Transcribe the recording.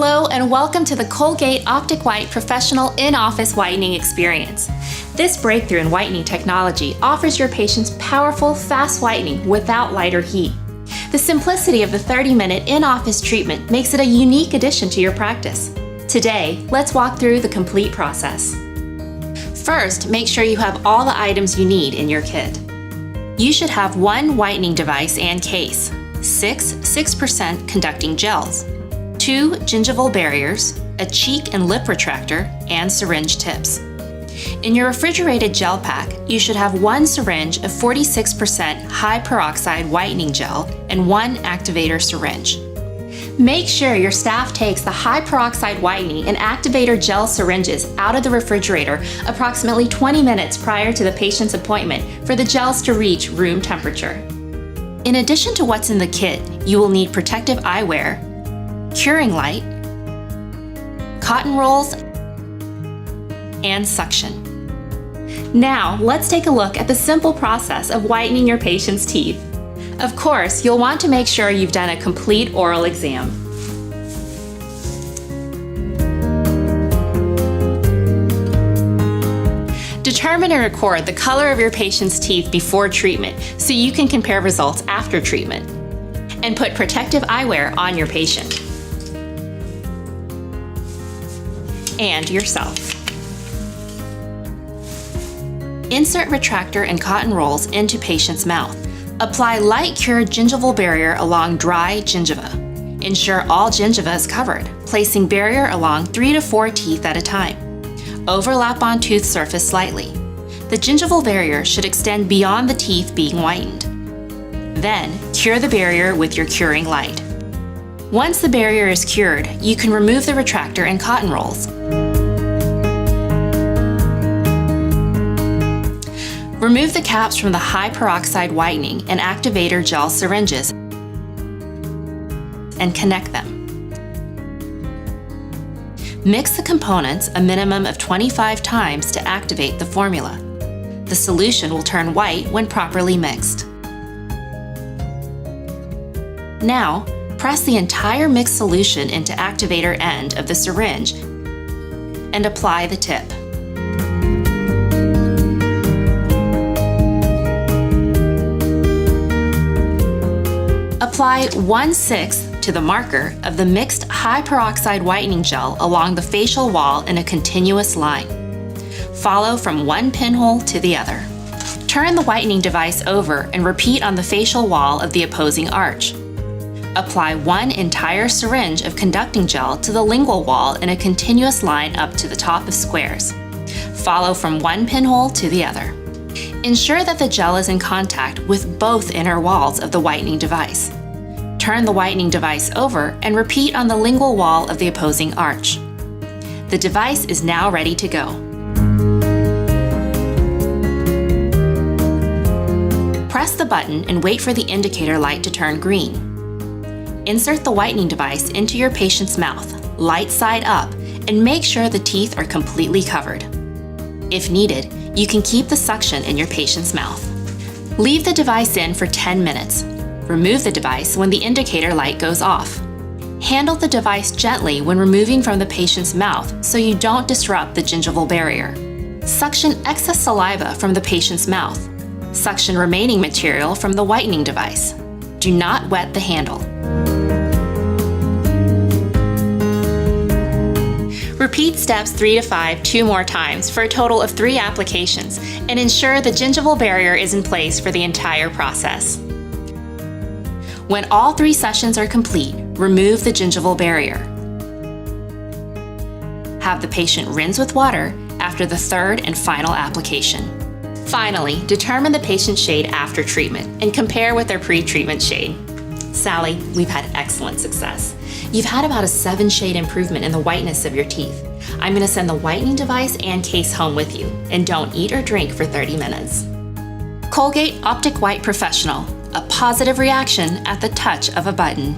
Hello and welcome to the Colgate Optic White Professional In-Office Whitening Experience. This breakthrough in whitening technology offers your patients powerful, fast whitening without light or heat. The simplicity of the 30-minute in-office treatment makes it a unique addition to your practice. Today, let's walk through the complete process. First, make sure you have all the items you need in your kit. You should have one whitening device and case, 6% conducting gels, 2 gingival barriers, a cheek and lip retractor, and syringe tips. In your refrigerated gel pack, you should have one syringe of 46% high peroxide whitening gel and one activator syringe. Make sure your staff takes the high peroxide whitening and activator gel syringes out of the refrigerator approximately 20 minutes prior to the patient's appointment for the gels to reach room temperature. In addition to what's in the kit, you will need protective eyewear, curing light, cotton rolls, and suction. Now, let's take a look at the simple process of whitening your patient's teeth. Of course, you'll want to make sure you've done a complete oral exam. Determine and record the color of your patient's teeth before treatment so you can compare results after treatment. And put protective eyewear on your patient. And yourself. Insert retractor and cotton rolls into patient's mouth. Apply light cured gingival barrier along dry gingiva. Ensure all gingiva is covered, placing barrier along 3 to 4 teeth at a time. Overlap on tooth surface slightly. The gingival barrier should extend beyond the teeth being whitened. Then, cure the barrier with your curing light. Once the barrier is cured, you can remove the retractor and cotton rolls. Remove the caps from the high peroxide whitening and activator gel syringes and connect them. Mix the components a minimum of 25 times to activate the formula. The solution will turn white when properly mixed. Now, press the entire mixed solution into activator end of the syringe and apply the tip. Apply 1/6 to the marker of the mixed high peroxide whitening gel along the facial wall in a continuous line. Follow from one pinhole to the other. Turn the whitening device over and repeat on the facial wall of the opposing arch. Apply one entire syringe of conducting gel to the lingual wall in a continuous line up to the top of squares. Follow from one pinhole to the other. Ensure that the gel is in contact with both inner walls of the whitening device. Turn the whitening device over and repeat on the lingual wall of the opposing arch. The device is now ready to go. Press the button and wait for the indicator light to turn green. Insert the whitening device into your patient's mouth, light side up, and make sure the teeth are completely covered. If needed, you can keep the suction in your patient's mouth. Leave the device in for 10 minutes. Remove the device when the indicator light goes off. Handle the device gently when removing from the patient's mouth so you don't disrupt the gingival barrier. Suction excess saliva from the patient's mouth. Suction remaining material from the whitening device. Do not wet the handle. Repeat steps 3 to 5 2 more times for a total of 3 applications and ensure the gingival barrier is in place for the entire process. When all 3 sessions are complete, remove the gingival barrier. Have the patient rinse with water after the 3rd and final application. Finally, determine the patient's shade after treatment and compare with their pre-treatment shade. Sally, we've had excellent success. You've had about a 7-shade improvement in the whiteness of your teeth. I'm going to send the whitening device and case home with you, and don't eat or drink for 30 minutes. Colgate Optic White Professional, a positive reaction at the touch of a button.